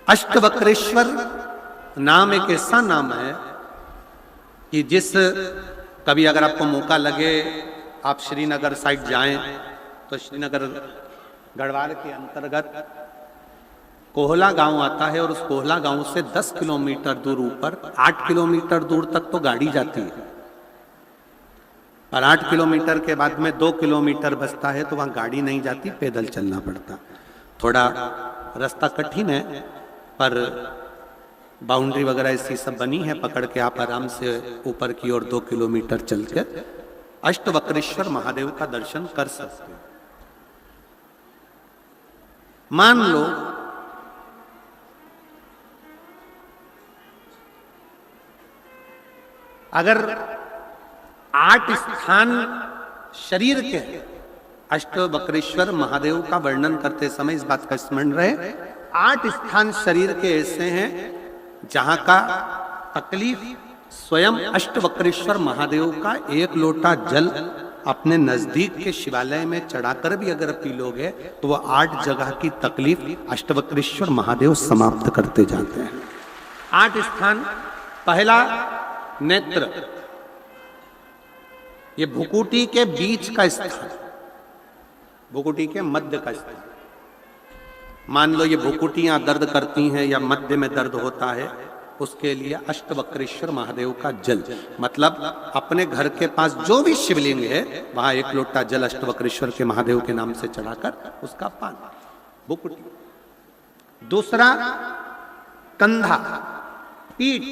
अष्टवक्रेश्वर नाम एक ऐसा नाम है कि जिस कभी अगर आपको मौका लगे आप श्रीनगर साइड जाएं तो श्रीनगर गढ़वाल के अंतर्गत कोहला गांव आता है और उस कोहला गांव से 10 किलोमीटर दूर ऊपर 8 किलोमीटर दूर तक तो गाड़ी जाती है, पर 8 किलोमीटर के बाद में 2 किलोमीटर बचता है तो वहां गाड़ी नहीं जाती, पैदल चलना पड़ता। थोड़ा रास्ता कठिन है पर बाउंड्री वगैरह ऐसी सब बनी है, पकड़ के आप आराम से ऊपर की ओर 2 किलोमीटर चल के अष्टवक्रेश्वर महादेव का दर्शन कर सकते हैं। मान लो अगर 8 स्थान शरीर के अष्टवक्रेश्वर महादेव का वर्णन करते समय इस बात का स्मरण रहे, 8 स्थान शरीर के ऐसे हैं जहां का तकलीफ स्वयं अष्टवक्रेश्वर महादेव का 1 लोटा जल अपने नजदीक के शिवालय में चढ़ाकर भी अगर पी लोगे तो वह 8 जगह की तकलीफ अष्टवक्रेश्वर महादेव समाप्त करते जाते हैं। 8 स्थान, पहला नेत्र, ये भुकुटी के बीच का स्थान, भुकुटी के मध्य का स्थान। मान लो ये भुकुटियां दर्द करती हैं या मध्य में दर्द होता है, उसके लिए अष्टवक्रेश्वर महादेव का जल, मतलब अपने घर के पास जो भी शिवलिंग है वहां 1 लोटा जल अष्टवक्रेश्वर के महादेव के नाम से चढ़ाकर उसका पान, भुकुटी। दूसरा कंधा, पीठ।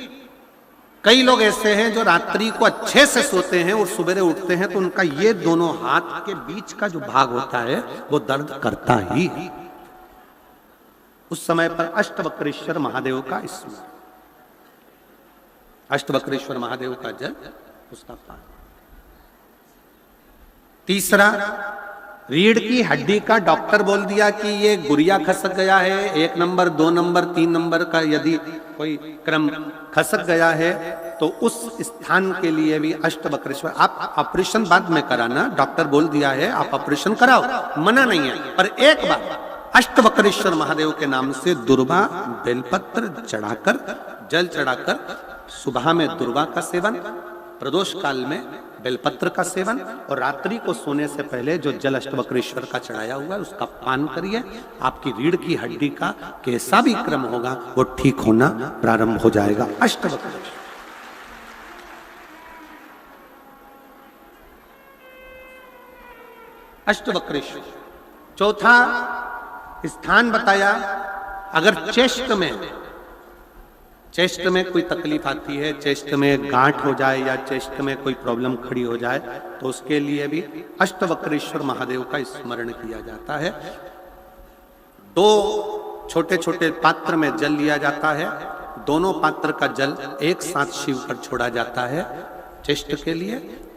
कई लोग ऐसे हैं जो रात्रि को अच्छे से सोते हैं और सुबह उठते हैं तो उनका ये दोनों हाथ के बीच का जो भाग होता है वो दर्द करता ही है। उस समय पर अष्टवक्रेश्वर महादेव का स्मरण, अष्टवक्रेश्वर महादेव का जल, उसका पान। तीसरा, रीढ़ की हड्डी का डॉक्टर बोल दिया कि ये गुरिया खसक गया है, 1 नंबर 2 नंबर 3 नंबर का यदि कोई क्रम खसक गया है तो उस स्थान के लिए भी अष्टवक्रेश्वर। आप ऑपरेशन बाद में कराना, डॉक्टर बोल दिया है आप ऑपरेशन कराओ, मना नहीं है, पर एक बार अष्टवक्रेश्वर महादेव के नाम से दुर्वा बेलपत्र चढ़ाकर, जल चढ़ाकर, सुबह में दुर्वा का सेवन, प्रदोष काल में बेलपत्र का सेवन और रात्रि को सोने से पहले जो जल अष्टवक्रेश्वर का चढ़ाया हुआ है उसका पान करिए। आपकी रीढ़ की हड्डी का कैसा भी क्रम होगा वो ठीक होना प्रारंभ हो जाएगा। अष्टवक्रेश्वर, अष्टवक्रेश्वर। चौथा स्थान बताया, अगर चेस्ट में कोई तकलीफ आती है, चेस्ट में गांठ हो जाए या चेस्ट में कोई प्रॉब्लम खड़ी हो जाए तो उसके लिए भी अष्टवक्रेश्वर महादेव का स्मरण किया जाता है। 2 छोटे छोटे पात्र में जल लिया जाता है, दोनों पात्र का जल एक साथ शिव पर छोड़ा जाता है। चेस्ट के लिए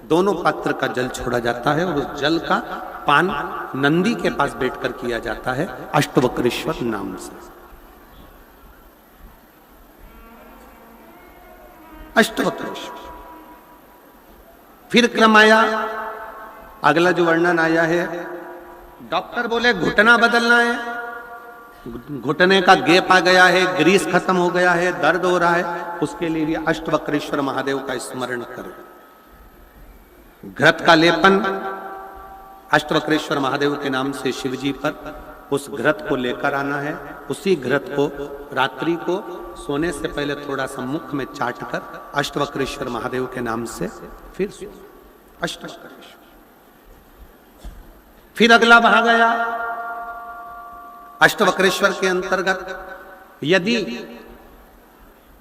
दोनों पात्र का जल छोड़ा जाता है और उस जल का पान नंदी के पास बैठकर किया जाता है अष्टवक्रेश्वर नाम से। अष्टवक्रेश्वर। फिर क्रम आया, अगला जो वर्णन आया है, डॉक्टर बोले घुटना बदलना है, घुटने का गैप आ गया है, ग्रीस खत्म हो गया है, दर्द हो रहा है, उसके लिए भी अष्टवक्रेश्वर महादेव का स्मरण करें। घृत का लेपन अष्टवक्रेश्वर महादेव के नाम से शिवजी पर उस घृत को लेकर आना है, उसी घृत को रात्रि को सोने से पहले थोड़ा सा मुख में चाटकर अष्टवक्रेश्वर महादेव के नाम से फिर अष्टवक्रेश्वर। फिर अगला भाग गया अष्टवक्रेश्वर के अंतर्गत यदि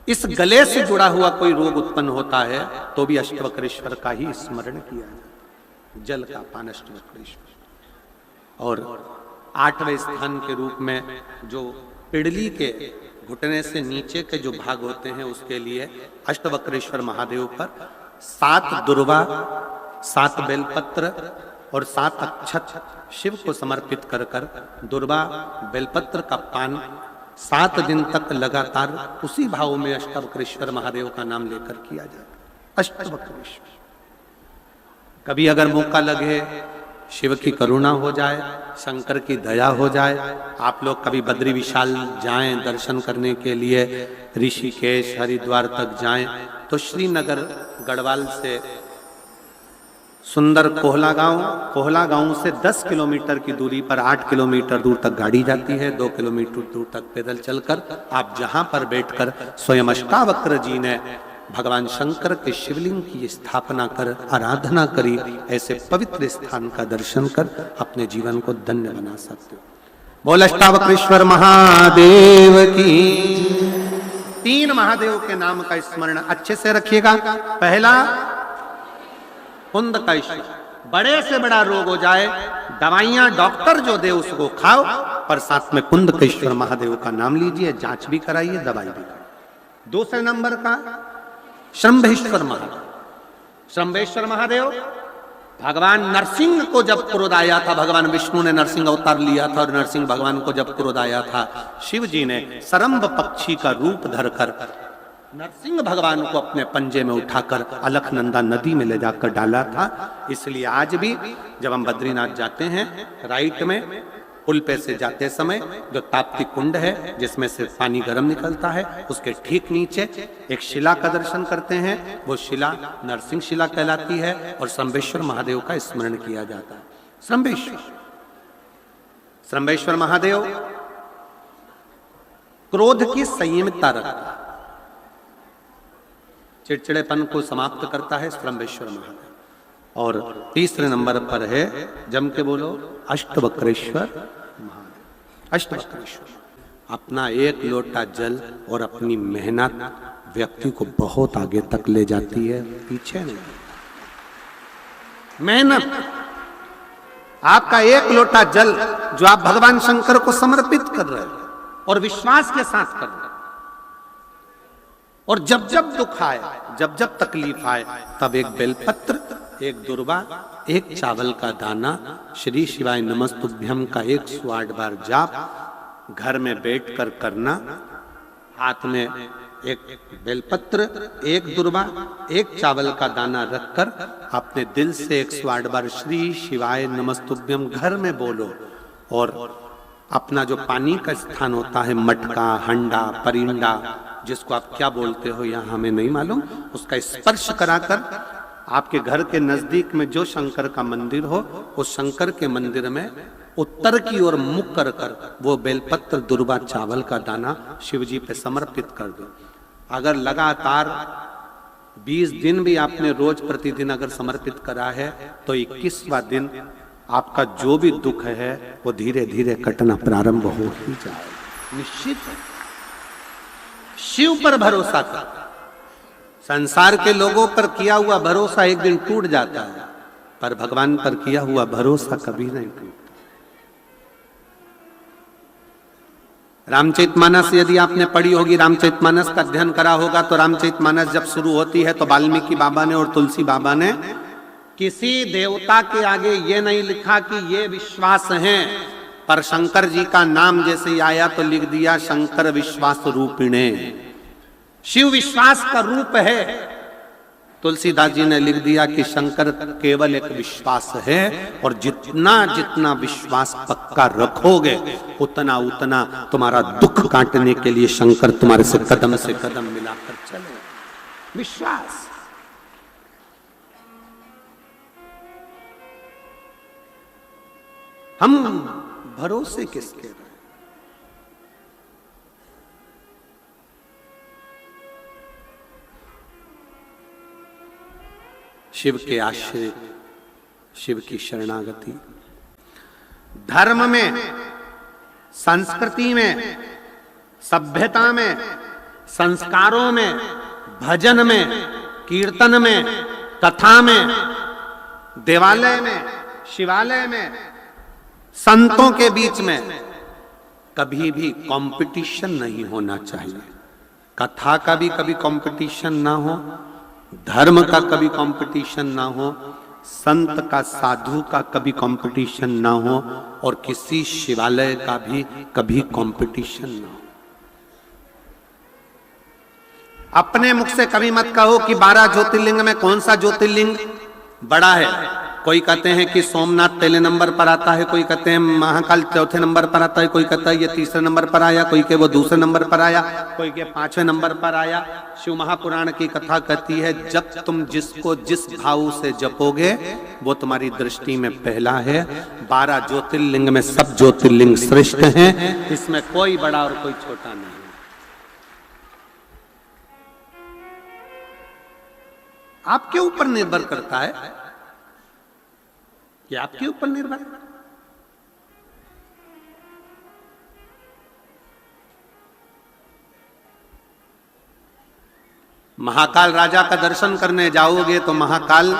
इस गले से जुड़ा हुआ कोई रोग उत्पन्न होता है तो भी अष्टवक्रेश्वर का ही स्मरण किया जाए, जल का पान अष्टवक्रेश्वर। और 8वें स्थान के रूप में जो पिड़ली के घुटने से नीचे के जो भाग होते हैं उसके लिए अष्टवक्रेश्वर महादेव पर 7 दुर्वा, 7 बेलपत्र और 7 अक्षत शिव को समर्पित कर कर दुर्वा बेलपत्र का पान 7 दिन तक लगातार उसी भाव में अष्टवक्रेश्वर महादेव का नाम लेकर किया जाए। अष्टवक्रेश्वर। कभी अगर मौका लगे शिव की करुणा हो जाए, शंकर की दया हो जाए। आप लोग कभी बद्री विशाल जाएं दर्शन करने के लिए, ऋषिकेश हरिद्वार तक जाएं, तो श्रीनगर गढ़वाल से सुंदर कोहला गांव से 10 किलोमीटर की दूरी पर 8 किलोमीटर दूर तक गाड़ी जाती है, 2 किलोमीटर दूर तक पैदल चलकर आप जहां पर बैठकर स्वयं अष्टावक्र जी ने भगवान शंकर के शिवलिंग की स्थापना कर आराधना करी, ऐसे पवित्र स्थान का दर्शन कर अपने जीवन को धन्य बना सकते हो। बोल अष्टावक्रेश्वर महादेव की। 3 महादेव के नाम का स्मरण अच्छे से रखिएगा। पहला कुंद कैश्वर, बड़े से बड़ा रोग हो जाए, दवाइयां डॉक्टर जो दे उसको खाओ, पर साथ में कुंद कैश्वर महादेव का नाम लीजिए, जांच भी कराइए, दवाई भी कराइए। दूसरे नंबर का शंभेश्वर महादेव। शंभेश्वर महादेव भगवान नरसिंह को जब क्रोध आया था, भगवान विष्णु ने नरसिंह अवतार लिया था, और नरसिंह भगवान को जब क्रोध आया था, शिव जी ने सरम्भ पक्षी का रूप धरकर नरसिंह भगवान को अपने पंजे में उठाकर अलकनंदा नदी में ले जाकर डाला था। इसलिए आज भी जब हम बद्रीनाथ जाते हैं, राइट में पुल पे से जाते समय जो ताप्ती कुंड है जिसमें से पानी गर्म निकलता है, उसके ठीक नीचे एक शिला का दर्शन करते हैं। वो शिला नरसिंह शिला कहलाती है और शंभेश्वर महादेव का स्मरण किया जाता है। शंभेश्वर महादेव क्रोध की संयमितता रखता है, चिड़चिड़ेपन को समाप्त करता है शंभेश्वर महादेव। और तीसरे नंबर पर है, जम के बोलो, अष्टवक्रेश्वर महादेव। अष्टवक्रेश्वर अपना एक लोटा जल और अपनी मेहनत व्यक्ति को बहुत आगे तक ले जाती है, पीछे नहीं। मेहनत, आपका एक लोटा जल जो आप भगवान शंकर को समर्पित कर रहे हैं और विश्वास के साथ कर रहे हैं, और जब जब दुख आए, जब जब तकलीफ आए, तब एक बेलपत्र, एक दुर्वा, एक चावल का दाना, श्री शिवाय नमस्तुभ्यम का 108 बार जाप घर में बैठकर करना। हाथ में एक बेलपत्र, एक दुर्वा, एक चावल का दाना रखकर अपने दिल से 108 बार श्री शिवाय नमस्तुभ्यम घर में बोलो। और अपना जो पानी का स्थान होता है, मटका, हंडा, परिंडा, जिसको आप क्या बोलते हो यहाँ हमें नहीं मालूम, उसका स्पर्श कराकर आपके घर के नजदीक में जो शंकर का मंदिर हो, उस शंकर के मंदिर में उत्तर की ओर मुख कर कर वो बेलपत्र, दुर्वा, चावल का दाना शिव जी पे समर्पित कर दो। अगर लगातार 20 दिन भी आपने रोज प्रतिदिन अगर समर्पित करा है, तो 21वां दिन आपका जो भी दुख है वो धीरे धीरे कटना प्रारंभ हो ही जाए। निश्चित है। शिव पर भरोसा कर। संसार के लोगों पर किया हुआ भरोसा एक दिन टूट जाता है, पर भगवान पर किया हुआ भरोसा कभी नहीं टूटता। रामचरितमानस यदि आपने पढ़ी होगी, रामचरितमानस का अध्ययन करा होगा, तो रामचरितमानस जब शुरू होती है तो वाल्मीकि बाबा ने और तुलसी बाबा ने किसी देवता के आगे ये नहीं लिखा कि ये विश्वास है, पर शंकर जी का नाम जैसे ही आया तो लिख दिया शंकर विश्वास रूपिणे। शिव विश्वास का रूप है। तुलसीदास जी ने लिख दिया कि शंकर केवल एक विश्वास है, और जितना जितना विश्वास पक्का रखोगे उतना उतना तुम्हारा दुख काटने के लिए शंकर तुम्हारे से कदम मिलाकर चले। विश्वास। हम भरोसे किसके रहे? शिव के आश्रय, शिव की शरणागति। धर्म में, संस्कृति में, सभ्यता में, संस्कारों में, भजन में, कीर्तन में, कथा में, देवालय में, शिवालय में, संतों के बीच में कभी भी कंपटीशन नहीं होना चाहिए। कथा का भी कभी कंपटीशन ना हो, धर्म का कभी कंपटीशन ना हो, संत का, साधु का कभी कंपटीशन ना हो, और किसी शिवालय का भी कभी कंपटीशन ना हो। अपने मुख से कभी मत कहो कि 12 ज्योतिर्लिंग में कौन सा ज्योतिर्लिंग बड़ा है, कोई कहते हैं कि सोमनाथ पहले नंबर पर आता है, कोई कहते हैं महाकाल चौथे नंबर पर आता है, कोई कहता है ये तीसरे नंबर पर आया, कोई के वो दूसरे नंबर पर आया, कोई के पांचवें नंबर पर आया। शिव महापुराण की कथा कहती है जब तुम जिसको जिस भाव से जपोगे वो तुम्हारी दृष्टि में पहला है। 12 ज्योतिर्लिंग में सब ज्योतिर्लिंग श्रेष्ठ हैं, इसमें कोई बड़ा और कोई छोटा नहीं। आपके ऊपर निर्भर करता है, ये आपके ऊपर निर्भर। महाकाल राजा का दर्शन करने जाओगे तो महाकाल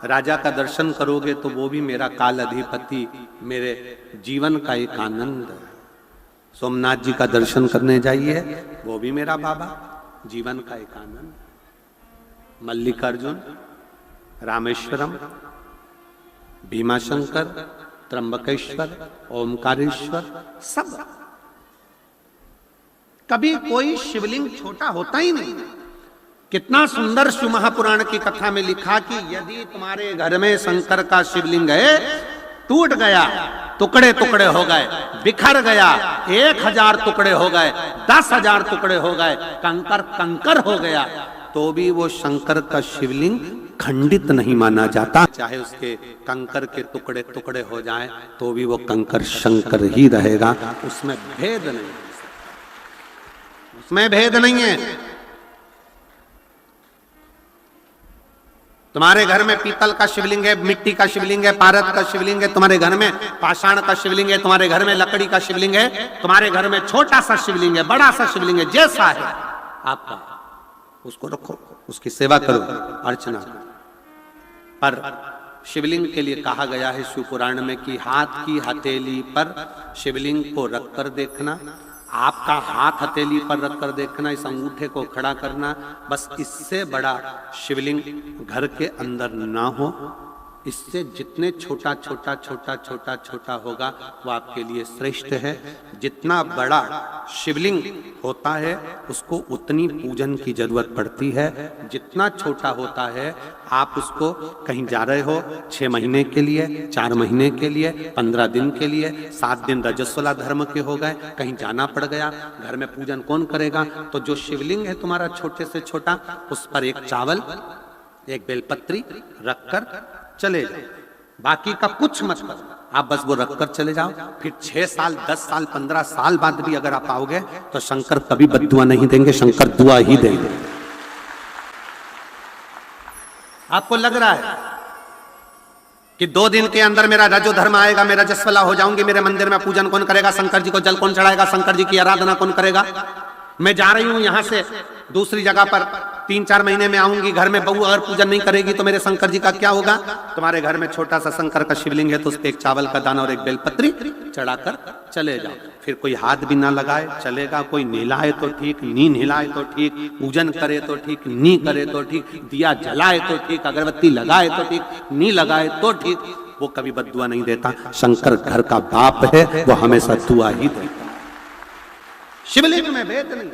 राजा का दर्शन करोगे तो वो भी मेरा काल अधिपति, मेरे जीवन का एक आनंद है। सोमनाथ जी का दर्शन करने जाइए, वो भी मेरा बाबा, जीवन का एक आनंद। मल्लिकार्जुन, रामेश्वरम, भीमाशंकर, त्र्यंबकेश्वर, ओमकारेश्वर, सब। कभी कोई शिवलिंग छोटा होता ही नहीं। कितना सुंदर शिव महापुराण की कथा में लिखा कि यदि तुम्हारे घर में शंकर का शिवलिंग है, टूट गया, टुकड़े टुकड़े हो गए, बिखर गया, 1000 टुकड़े हो गए, 10,000 टुकड़े हो गए, कंकर कंकर हो गया, तो भी वो शंकर का शिवलिंग खंडित नहीं माना जाता। चाहे उसके कंकर के टुकड़े टुकड़े हो जाए तो भी वो कंकर शंकर ही रहेगा, उसमें भेद नहीं, उसमें भेद नहीं है। तुम्हारे घर में पीतल का शिवलिंग है, मिट्टी का शिवलिंग है, पारद का शिवलिंग है, तुम्हारे घर में पाषाण का शिवलिंग है, तुम्हारे घर में लकड़ी का शिवलिंग है, तुम्हारे घर में छोटा सा शिवलिंग है, बड़ा सा शिवलिंग है, जैसा है आपका उसको रखो, उसकी सेवा करो, अर्चना करो। पर शिवलिंग के लिए कहा गया है शिव पुराण में कि हाथ की हथेली पर शिवलिंग को रखकर देखना, आपका हाथ हथेली पर रखकर देखना, इस अंगूठे को खड़ा करना, बस इससे बड़ा शिवलिंग घर के अंदर ना हो। इससे जितने छोटा छोटा छोटा छोटा छोटा होगा वो आपके लिए श्रेष्ठ है। जितना बड़ा शिवलिंग होता है उसको उतनी पूजन की जरूरत पड़ती है। जितना छोटा होता है, आप उसको कहीं जा रहे हो 6 महीने के लिए, 4 महीने के लिए, 15 दिन के लिए, 7 दिन रजस्वला धर्म के हो गए, कहीं जाना पड़ गया, घर में पूजन कौन करेगा? तो जो शिवलिंग है तुम्हारा छोटे से छोटा, उस पर एक चावल, एक बेलपत्री रखकर चले जाओ, बाकी का कुछ मत करो, आप बस वो रखकर चले जाओ। फिर 6 साल, 10 साल, 15 साल बाद भी अगर आप आओगे तो शंकर कभी बद्दुआ नहीं देंगे, शंकर दुआ ही देंगे। आपको लग रहा है कि 2 दिन के अंदर मेरा रजो धर्म आएगा, मैं रजस्वला हो जाऊंगी, मेरे मंदिर में पूजन कौन करेगा? शंकर जी को जल कौन चढ़ाएगा? शंकर जी की आराधना कौन करेगा? मैं जा रही हूं यहां से दूसरी जगह पर, 3-4 महीने में आऊंगी, घर में बहू अगर पूजन नहीं करेगी तो मेरे शंकर जी का क्या होगा? तुम्हारे घर में छोटा सा शंकर का शिवलिंग है तो उस पर एक चावल का दाना और एक बेलपत्री चढ़ाकर चले जाओ। फिर कोई हाथ भी ना लगाए चलेगा, कोई नहलाए तो ठीक, नी नहलाए तो ठीक, पूजन करे तो ठीक, नी करे तो ठीक, दिया जलाए तो ठीक, अगरबत्ती लगाए तो ठीक, नी लगाए तो ठीक, वो कभी बद्दुआ नहीं देता। शंकर घर का बाप है, वो हमेशा दुआ ही देता। शिवलिंग में भेद नहीं,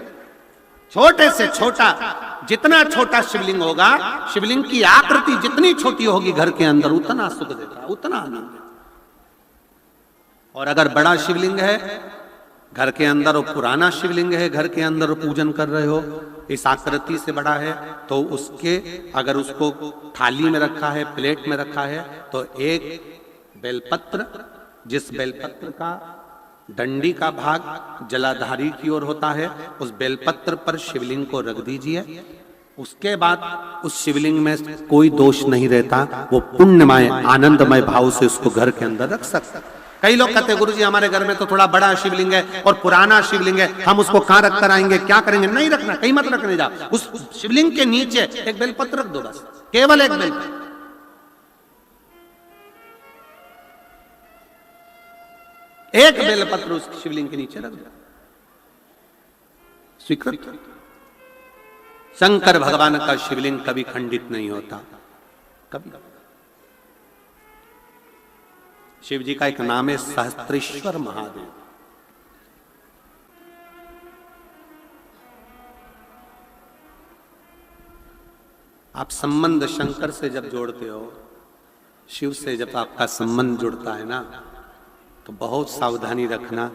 छोटे से छोटा, जितना छोटा शिवलिंग होगा, शिवलिंग की आकृति जितनी छोटी होगी घर के अंदर, उतना सुख देता है, उतना आनंद देता है। और अगर बड़ा शिवलिंग है घर के अंदर, और पुराना शिवलिंग है घर के अंदर पूजन कर रहे हो, इस आकृति से बड़ा है, तो उसके अगर उसको थाली में रखा है, प्लेट में रखा है, तो एक बेलपत्र, जिस बेलपत्र का डंडी का भाग जलाधारी की ओर होता है, उस बेलपत्र पर शिवलिंग को रख दीजिए। उसके बाद उस शिवलिंग में कोई दोष नहीं रहता, वो पुण्यमय आनंदमय भाव से उसको घर के अंदर रख सकता। कई लोग कहते हैं गुरुजी हमारे घर में तो थोड़ा बड़ा शिवलिंग है और पुराना शिवलिंग है, हम उसको कहां रख कर आएंगे, क्या करेंगे? नहीं रखना, कहीं मत रखने जा, उस शिवलिंग के नीचे एक बेलपत्र रख दो, बस केवल एक बेलपत्र। एक बेलपत्र उस शिवलिंग के नीचे रख दो, स्वीकृत। शंकर भगवान का शिवलिंग कभी खंडित नहीं होता, कभी। शिव जी का एक नाम है सहस्त्रेश्वर महादेव। आप संबंध शंकर से जब जोड़ते हो शिव से जब आपका संबंध जुड़ता है ना, तो बहुत सावधानी रखना।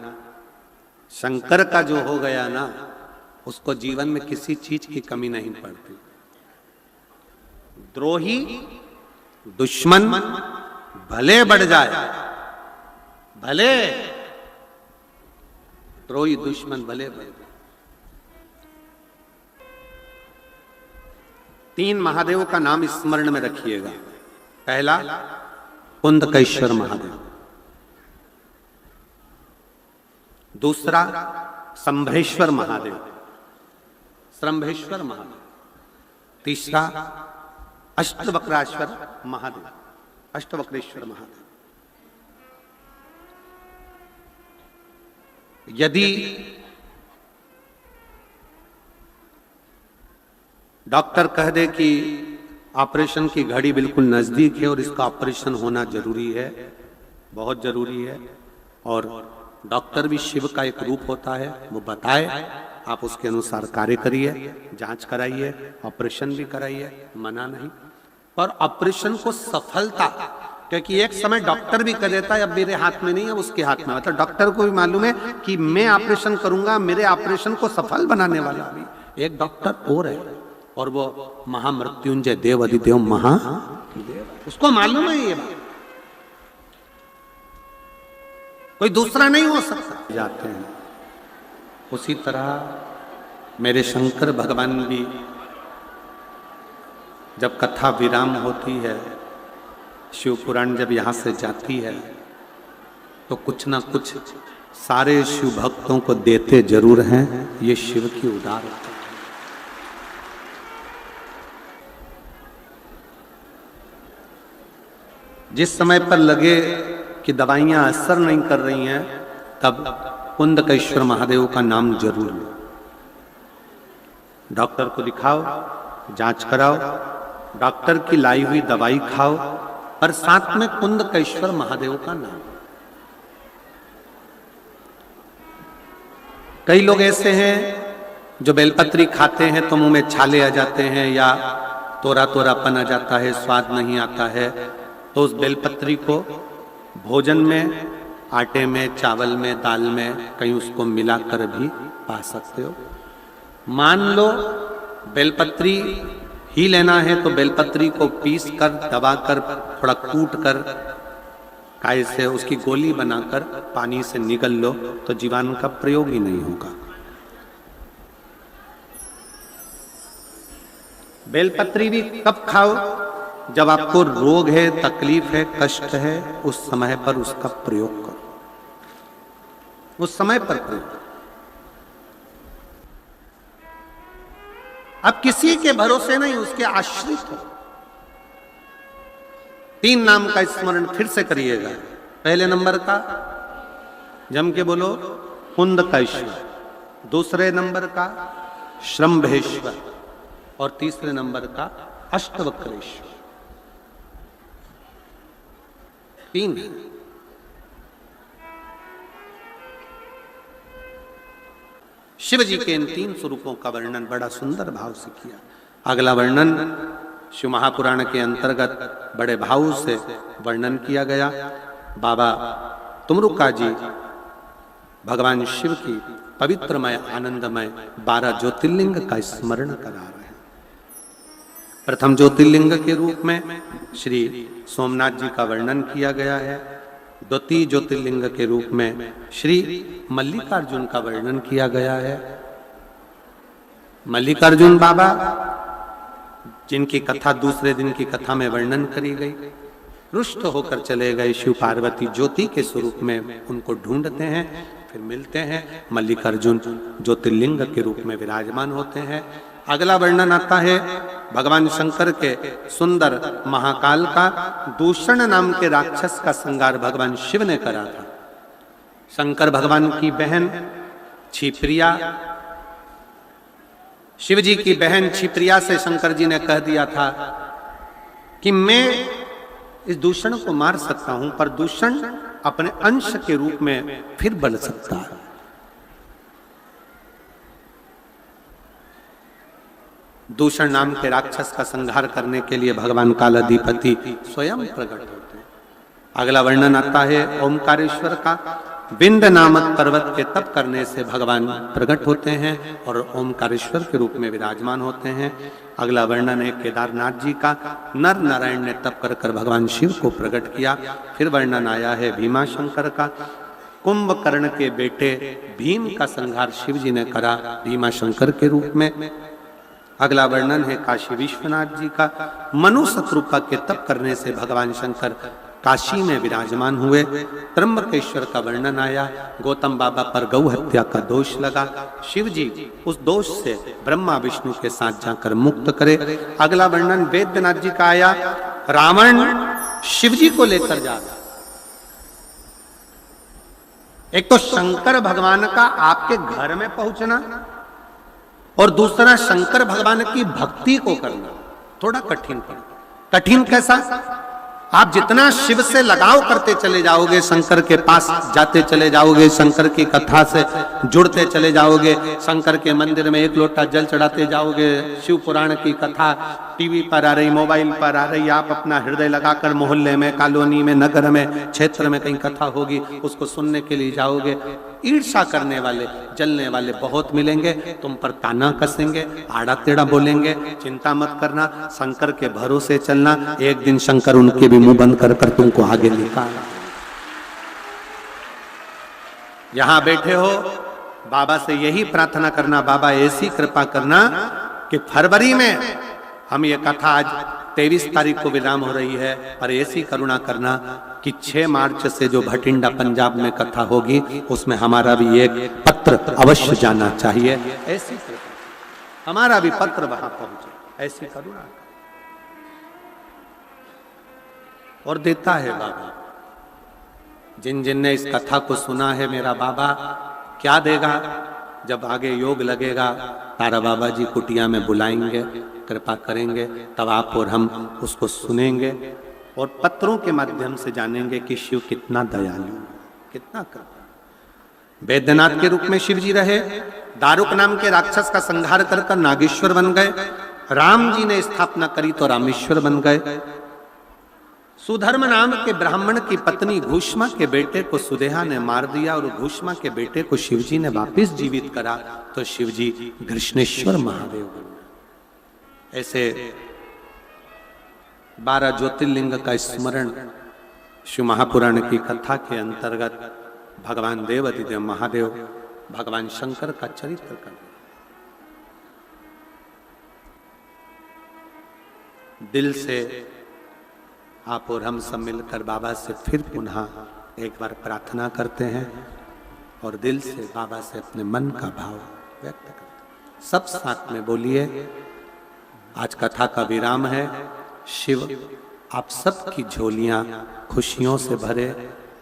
शंकर का जो हो गया ना, उसको जीवन में किसी चीज की कमी नहीं पड़ती। द्रोही दुश्मन भले बढ़ जाए, भले द्रोही दुश्मन भले बढ़ जाए। 3 महादेव का नाम स्मरण में रखिएगा। पहला कुंदकेश्वर महादेव, दूसरा संभ्रेश्वर महादेव, संभ्रेश्वर महादेव, तीसरा अष्टवक्रेश्वर महादेव, अष्टवक्रेश्वर महादेव। यदि डॉक्टर कह दे कि ऑपरेशन की घड़ी बिल्कुल नजदीक है और इसका ऑपरेशन होना जरूरी है, बहुत जरूरी है, और डॉक्टर भी शिव का एक रूप होता है, वो बताए, आप उसके अनुसार कार्य करिए, जांच कराइए, ऑपरेशन भी कराइए, मना नहीं। और ऑपरेशन को सफलता, क्योंकि एक समय डॉक्टर भी कर देता है, अब मेरे हाथ में नहीं है, उसके हाथ में, मतलब डॉक्टर को भी मालूम है कि मैं ऑपरेशन करूंगा, मेरे ऑपरेशन को सफल बनाने वाला भी एक डॉक्टर और है, और वो महामृत्युंजय देव अधिदेव महादेव, उसको मालूम है ये बात, कोई दूसरा नहीं हो सकता। जाते हैं उसी तरह मेरे शंकर भगवान भी जब कथा विराम होती है, शिव पुराण जब यहां से जाती है, तो कुछ ना कुछ सारे शिव भक्तों को देते जरूर हैं। ये शिव की उदारता है। जिस समय पर लगे कि दवाइयां असर नहीं कर रही हैं, तब कुंदकेश्वर महादेव का नाम जरूर लो। डॉक्टर को दिखाओ, जांच कराओ, डॉक्टर की लाई हुई दवाई खाओ, और साथ में कुंदकेश्वर महादेव का नाम। कई लोग ऐसे हैं जो बेलपत्री खाते हैं तो मुंह में छाले आ जाते हैं, या तोरा तोरापन आ जाता है, स्वाद नहीं आता है, तो उस बेलपत्री को भोजन में, आटे में, चावल में, दाल में कहीं उसको मिलाकर भी पा सकते हो। मान लो बेलपत्री ही लेना है, तो बेलपत्री को पीस कर, दबाकर, थोड़ा कूट कर, काय से उसकी गोली बनाकर पानी से निगल लो, तो जीवाणु का प्रयोग ही नहीं होगा। बेलपत्री भी कब खाओ? जब आपको रोग है, तकलीफ है, कष्ट है, उस समय पर उसका प्रयोग करो, उस समय पर प्रयोग। अब किसी के भरोसे नहीं, उसके आश्रित हो। 3 नाम का स्मरण फिर से करिएगा। पहले नंबर का जम के बोलो कुंदकेश्वर, दूसरे नंबर का श्रम्भेश्वर, और तीसरे नंबर का अष्टवक्रेश्वर। 3। शिव जी के इन 3 स्वरूपों का वर्णन बड़ा सुंदर भाव से किया। अगला वर्णन शिव महापुराण के अंतर्गत बड़े भाव से वर्णन किया गया। बाबा तुमरुका जी भगवान शिव की पवित्रमय, आनंदमय 12 ज्योतिर्लिंग का स्मरण करा रहे हैं। प्रथम ज्योतिर्लिंग के रूप में श्री सोमनाथ जी का वर्णन किया गया है। द्वितीय ज्योतिर्लिंग के रूप में श्री मल्लिकार्जुन का वर्णन किया गया है। मल्लिकार्जुन बाबा, जिनकी कथा दूसरे दिन की कथा में वर्णन करी गई, रुष्ट होकर चले गए। शिव पार्वती ज्योति के स्वरूप में उनको ढूंढते हैं, फिर मिलते हैं। मल्लिकार्जुन ज्योतिर्लिंग के रूप में विराजमान होते हैं। अगला वर्णन आता है भगवान शंकर के सुंदर महाकाल का। दूषण नाम के राक्षस का संहार भगवान शिव ने करा था। शंकर भगवान की बहन छिप्रिया, शिव जी की बहन छिप्रिया से शंकर जी ने कह दिया था कि मैं इस दूषण को मार सकता हूं, पर दूषण अपने अंश के रूप में फिर बढ़ सकता है। दूषण नाम के राक्षस का संहार करने के लिए भगवान कालाधिपति स्वयं प्रकट होते हैं। अगला वर्णन आता है ओमकारेश्वर का। विंध्य नामक पर्वत के तप करने से भगवान प्रकट होते हैं और ओमकारेश्वर के रूप में विराजमान होते हैं। अगला वर्णन है केदारनाथ जी का। नर नारायण ने तप कर कर भगवान शिव को प्रकट किया। फिर वर्णन आया है भीमाशंकर का। कुंभकर्ण के बेटे भीम का संहार शिव जी ने करा भीमाशंकर के रूप में। अगला वर्णन है काशी विश्वनाथ जी का। मनु शत्रुपा के तप करने से भगवान शंकर काशी में विराजमान हुए। त्र्यंबकेश्वर का वर्णन आया। गौतम बाबा पर गौ हत्या का दोष लगा, शिव जी उस दोष से ब्रह्मा विष्णु के साथ जाकर मुक्त करे। अगला वर्णन वैद्यनाथ जी का आया। रावण शिव जी को लेकर जा रहा। एक तो शंकर भगवान का आपके घर में पहुंचना और दूसरा शंकर भगवान की भक्ति को करना थोड़ा कठिन पड़ता। कठिन कैसा? आप जितना शिव से लगाव करते चले जाओगे, शंकर के पास जाते चले जाओगे, शंकर की कथा से जुड़ते चले जाओगे, शंकर के मंदिर में एक लोटा जल चढ़ाते जाओगे, शिव पुराण की कथा टीवी पर आ रही, मोबाइल पर आ रही, आप अपना हृदय लगाकर मोहल्ले में, कॉलोनी में, नगर में, क्षेत्र में कहीं कथा होगी उसको सुनने के लिए जाओगे। ईर्ष्या करने वाले, जलने वाले बहुत मिलेंगे, तुम पर ताना कसेंगे, आड़ा टेढ़ा बोलेंगे। चिंता मत करना, शंकर के भरोसे चलना, एक दिन शंकर उनके भी मुंह बंद कर कर तुमको आगे निकाल। यहां बैठे हो, बाबा से यही प्रार्थना करना, बाबा ऐसी कृपा करना कि फरवरी में हम ये कथा आज 23 तारीख को विराम हो रही है, पर ऐसी करुणा करना कि 6 मार्च से जो भटिंडा पंजाब में कथा होगी उसमें हमारा भी एक पत्र अवश्य जाना चाहिए। ऐसी हमारा भी पत्र वहां पहुंचे, ऐसी करुणा। और देता है बाबा, जिन जिन ने इस कथा को सुना है, मेरा बाबा क्या देगा? जब आगे योग लगेगा तारा बाबा जी कुटिया में बुलाएंगे, कृपा करेंगे, तब आप और हम उसको सुनेंगे और पत्रों के माध्यम से जानेंगे कि शिव कितना दयालु, कितना कृपा। वैद्यनाथ के रूप में शिव जी रहे, दारुक नाम के राक्षस का संहार कर कर नागेश्वर बन गए, राम जी ने स्थापना करी तो रामेश्वर बन गए। सुधर्म नाम के ब्राह्मण की पत्नी घूष्मा के बेटे को सुदेहा ने मार दिया और घूष्मा के बेटे को शिवजी ने वापस जीवित करा तो शिवजी कृष्णेश्वर महादेव बने। ऐसे 12 ज्योतिर्लिंग का स्मरण शिव महापुराण की कथा के अंतर्गत भगवान देवाधिदेव महादेव भगवान शंकर का चरित्र कर दिल से आप और हम सब मिलकर बाबा से फिर पुनः एक बार प्रार्थना करते हैं और दिल से बाबा से अपने मन का भाव व्यक्त करते हैं। सब साथ में बोलिए। आज कथा का विराम है। शिव आप सबकी झोलियां खुशियों से भरे,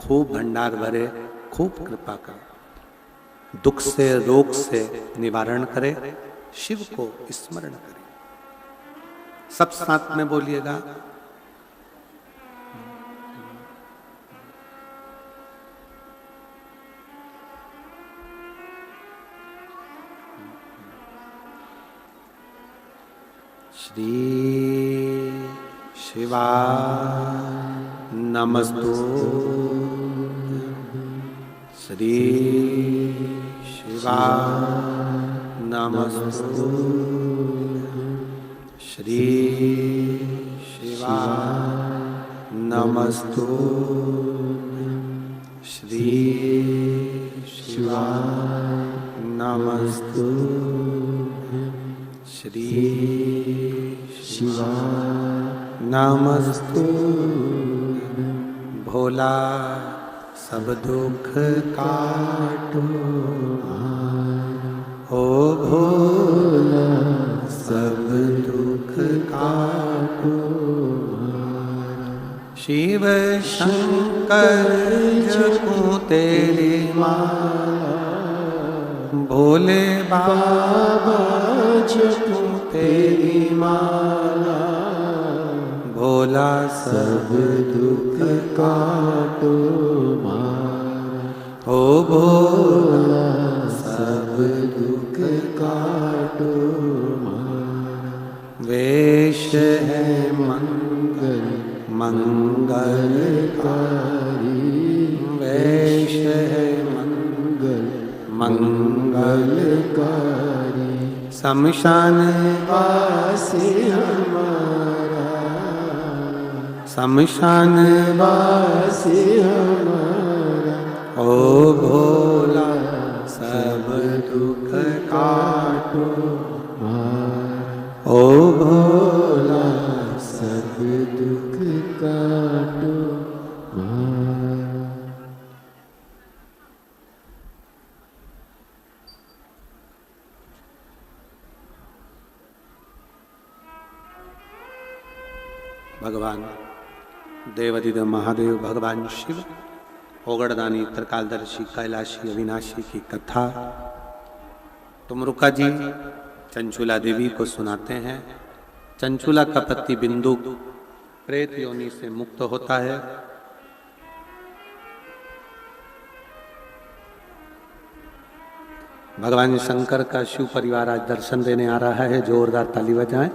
खूब भंडार भरे, खूब कृपा करे, दुख से रोग से निवारण करे, शिव को स्मरण करे। सब साथ में बोलिएगा। श्री शिवा नमस्तु, श्री शिवा नमस्तु, श्री शिवा नमस्तु, श्री शिवा नमस्तु, श्री शिवा नमस्तु। भोला सब दुख काटो, ओ भोला सब दुख काटो। शिव शंकर जपो तेरी माला, भोले बाबा जपो तेरी माला। भोला सब दुख काटो मारा, ओ भोला सब दुख काटो मारा। वेश है मंगल मंगलकारी, वेश है मंगल मंगलकारी। शमशान वासी हमारा, शमशान वासी हमारा, ओ भोला सब दुख काटो, ओ भोला सब दुख काटो। भगवान देवाधिदेव महादेव, भगवान शिव, ओगड़दानी, त्रिकालदर्शी, कैलाशी, अविनाशी की कथा तुमरुका जी चंचुला देवी को सुनाते हैं। चंचुला का पति बिंदु प्रेत योनि से मुक्त होता है। भगवान शंकर का शिव परिवार आज दर्शन देने आ रहा है। जोरदार ताली बजाएं।